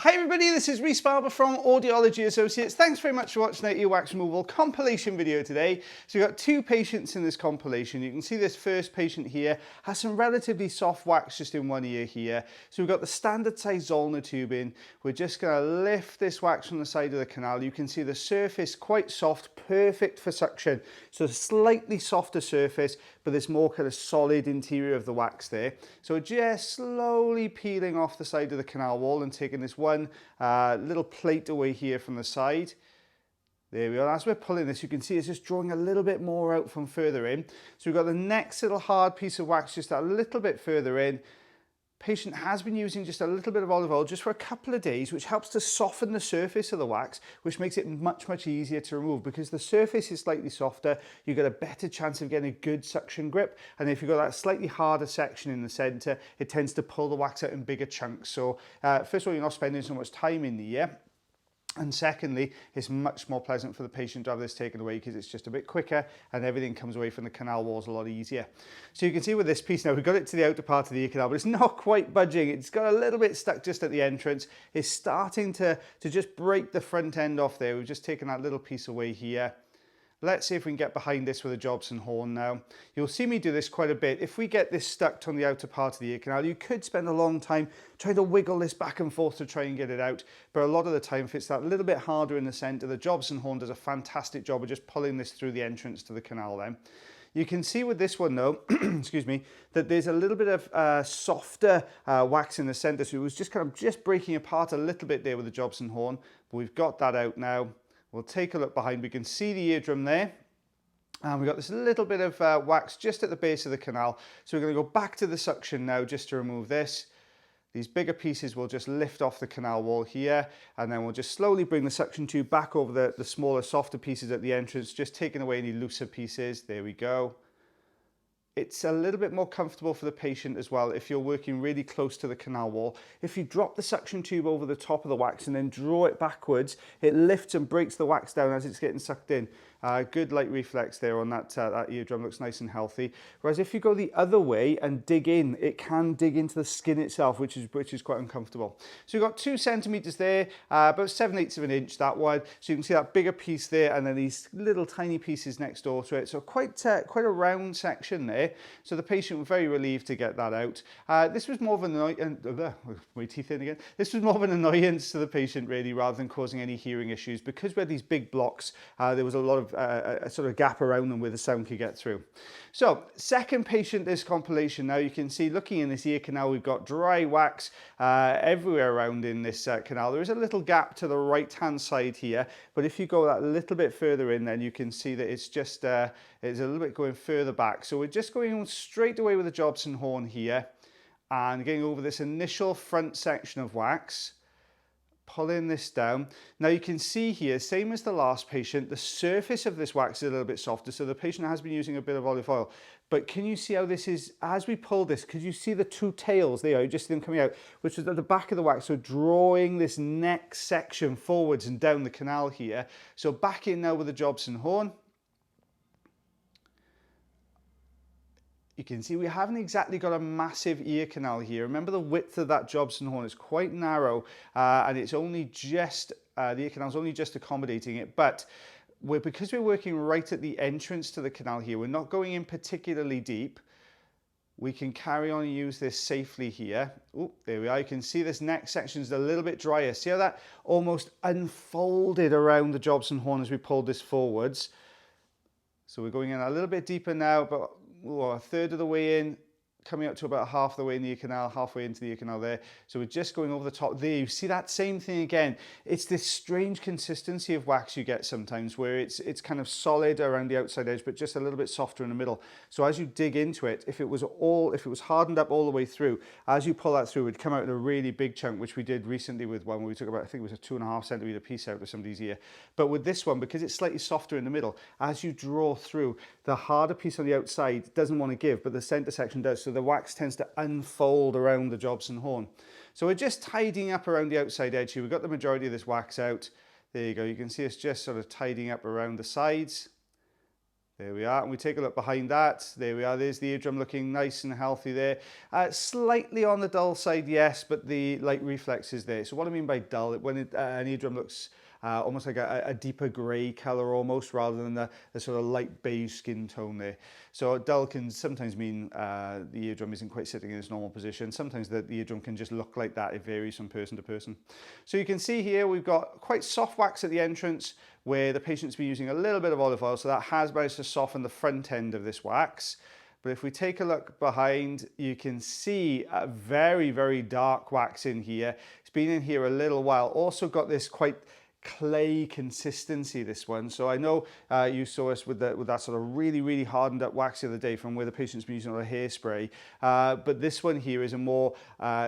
Hi everybody, this is Rhys Barber from Audiology Associates. Thanks very much for watching our earwax removal compilation video today. So we've got two patients in this compilation. You can see this first patient here has some relatively soft wax just in one ear here. So we've got the standard size Zollner tube in. We're just going to lift this wax from the side of the canal. You can see the surface quite soft, perfect for suction. So a slightly softer surface, but this more kind of solid interior of the wax there. So just slowly peeling off the side of the canal wall and taking this one little plate away here from the side. There we are. As we're pulling this, you can see it's just drawing a little bit more out from further in. So we've got the next little hard piece of wax just a little bit further in. Patient has been using just a little bit of olive oil just for a couple of days, which helps to soften the surface of the wax, which makes it much easier to remove. Because the surface is slightly softer, you get a better chance of getting a good suction grip. And if you've got that slightly harder section in the center, it tends to pull the wax out in bigger chunks. So first of all, you're not spending so much time in the ear. And secondly, it's much more pleasant for the patient to have this taken away because it's just a bit quicker and everything comes away from the canal walls a lot easier. So you can see with this piece now, we've got it to the outer part of the ear canal, but it's not quite budging. It's got a little bit stuck just at the entrance. It's starting to just break the front end off there. We've just taken that little piece away here. Let's see if we can get behind this with a Jobson horn now. You'll see me do this quite a bit. If we get this stuck on the outer part of the ear canal, you could spend a long time trying to wiggle this back and forth to try and get it out. But a lot of the time, if it's that little bit harder in the center, the Jobson horn does a fantastic job of just pulling this through the entrance to the canal then. You can see with this one though, excuse me, that there's a little bit of softer wax in the center. So it was just kind of just breaking apart a little bit there with the Jobson horn. But we've got that out now. We'll take a look behind. We can see the eardrum there. And we've got this little bit of wax just at the base of the canal. So we're going to go back to the suction now just to remove this. These bigger pieces will just lift off the canal wall here. And then we'll just slowly bring the suction tube back over the smaller, softer pieces at the entrance, just taking away any looser pieces. There we go. It's a little bit more comfortable for the patient as well if you're working really close to the canal wall. If you drop the suction tube over the top of the wax and then draw it backwards, it lifts and breaks the wax down as it's getting sucked in. Good light reflex there on that eardrum, looks nice and healthy. Whereas if you go the other way and dig in, it can dig into the skin itself, which is quite uncomfortable. So you've got 2 centimeters there, about 7/8 of an inch, that one. So you can see that bigger piece there, and then these little tiny pieces next door to it. So quite a round section there. So the patient was very relieved to get that out. This was more of an annoyance, my teeth in again. This was more of an annoyance to the patient really, rather than causing any hearing issues. Because we had these big blocks, there was a lot of a sort of gap around them where the sound could get through. So second patient, this compilation now, you can see looking in this ear canal, we've got dry wax everywhere around in this canal. There is a little gap to the right hand side here, but if you go that little bit further in, then you can see that it's just it's a little bit going further back. So we're just going straight away with the Jobson horn here and getting over this initial front section of wax, pulling this down. Now you can see here, same as the last patient, the surface of this wax is a little bit softer, so the patient has been using a bit of olive oil. But can you see how this is, as we pull this, could you see the 2 tails there? You just see them coming out, which is at the back of the wax, so drawing this next section forwards and down the canal here. So back in now with the Jobson horn. You can see we haven't exactly got a massive ear canal here. Remember the width of that Jobson horn is quite narrow, and it's only just, the ear canal is only just accommodating it, but because we're working right at the entrance to the canal here, we're not going in particularly deep. We can carry on and use this safely here. Oh, there we are. You can see this next section is a little bit drier. See how that almost unfolded around the Jobson horn as we pulled this forwards. So we're going in a little bit deeper now, but a third of the way in, coming up to about half the way in the ear canal, halfway into the ear canal there. So we're just going over the top there. You see that same thing again. It's this strange consistency of wax you get sometimes where it's kind of solid around the outside edge, but just a little bit softer in the middle. So as you dig into it, if it was hardened up all the way through, as you pull that through, it would come out in a really big chunk, which we did recently with one where we took about, I think it was a 2.5 centimeter piece out of somebody's ear. But with this one, because it's slightly softer in the middle, as you draw through, the harder piece on the outside doesn't want to give, but the center section does. So the wax tends to unfold around the Jobson horn. So we're just tidying up around the outside edge here. We've got the majority of this wax out. There you go. You can see it's just sort of tidying up around the sides. There we are, and we take a look behind that. There we are, there's the eardrum looking nice and healthy there. Slightly on the dull side, yes, but the light reflex is there. So what I mean by dull, when an eardrum looks almost like a deeper grey colour almost, rather than the sort of light beige skin tone there. So dull can sometimes mean the eardrum isn't quite sitting in its normal position. Sometimes the eardrum can just look like that. It varies from person to person. So you can see here we've got quite soft wax at the entrance, where the patient's been using a little bit of olive oil, so that has managed to soften the front end of this wax. But if we take a look behind, you can see a very, very dark wax in here. It's been in here a little while. Also got this quite clay consistency, this one. So I know you saw us with that sort of really, really hardened up wax the other day from where the patient's been using a hairspray. But this one here is a more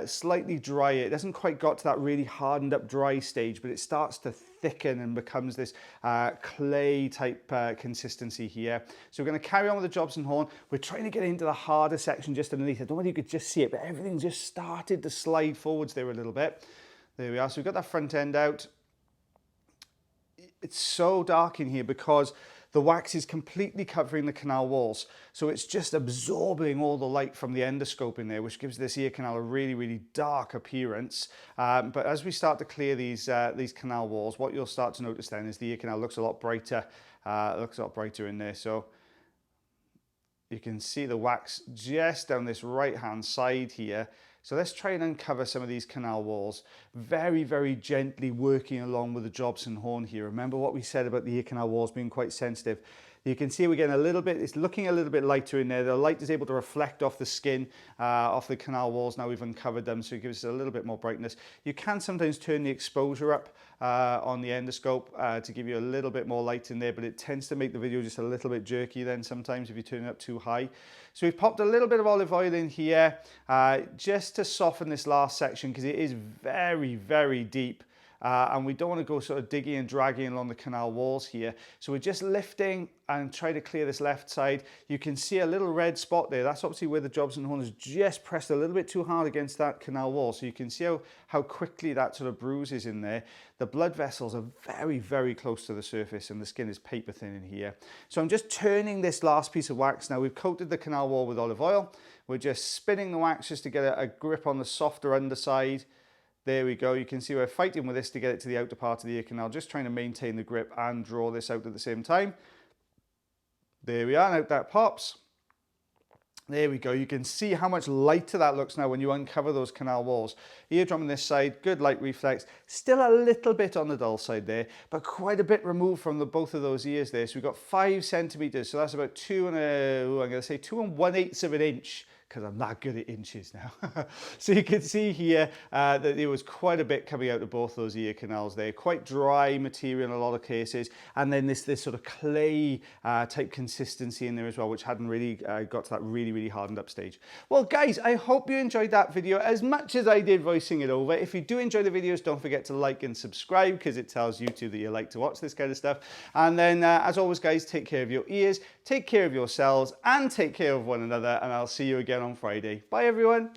slightly drier. It hasn't quite got to that really hardened up dry stage, but it starts to thicken and becomes this clay type consistency here. So we're going to carry on with the Jobson horn. We're trying to get into the harder section just underneath. I don't know if you could just see it, but everything just started to slide forwards there a little bit. There we are. So we've got that front end out. It's so dark in here because the wax is completely covering the canal walls. So it's just absorbing all the light from the endoscope in there, which gives this ear canal a really, really dark appearance. But as we start to clear these canal walls, what you'll start to notice then is the ear canal looks a lot brighter. Looks a lot brighter in there. So you can see the wax just down this right-hand side here. So let's try and uncover some of these canal walls, very, very gently working along with the Jobson horn here. Remember what we said about the ear canal walls being quite sensitive. You can see we're getting a little bit, it's looking a little bit lighter in there. The light is able to reflect off the skin, off the canal walls. Now we've uncovered them, so it gives us a little bit more brightness. You can sometimes turn the exposure up on the endoscope to give you a little bit more light in there, but it tends to make the video just a little bit jerky then sometimes if you turn it up too high. So we've popped a little bit of olive oil in here just to soften this last section because it is very, very deep. And we don't want to go sort of digging and dragging along the canal walls here. So we're just lifting and try to clear this left side. You can see a little red spot there. That's obviously where the Jobson horn has just pressed a little bit too hard against that canal wall. So you can see how quickly that sort of bruises in there. The blood vessels are very, very close to the surface and the skin is paper thin in here. So I'm just turning this last piece of wax now. We've coated the canal wall with olive oil. We're just spinning the wax just to get a grip on the softer underside. There we go. You can see we're fighting with this to get it to the outer part of the ear canal, just trying to maintain the grip and draw this out at the same time. There we are, and out that pops. There we go. You can see how much lighter that looks now when you uncover those canal walls. Eardrum on this side, good light reflex. Still a little bit on the dull side there, but quite a bit removed from both of those ears there. So we've got 5 centimeters. So that's about 2 1/8 of an inch, because I'm that good at inches now. So you can see here that there was quite a bit coming out of both those ear canals there. Quite dry material in a lot of cases. And then this sort of clay type consistency in there as well, which hadn't really got to that really, really hardened up stage. Well, guys, I hope you enjoyed that video as much as I did voicing it over. If you do enjoy the videos, don't forget to like and subscribe because it tells YouTube that you like to watch this kind of stuff. And then, as always, guys, take care of your ears, take care of yourselves, and take care of one another. And I'll see you again on Friday. Bye, everyone.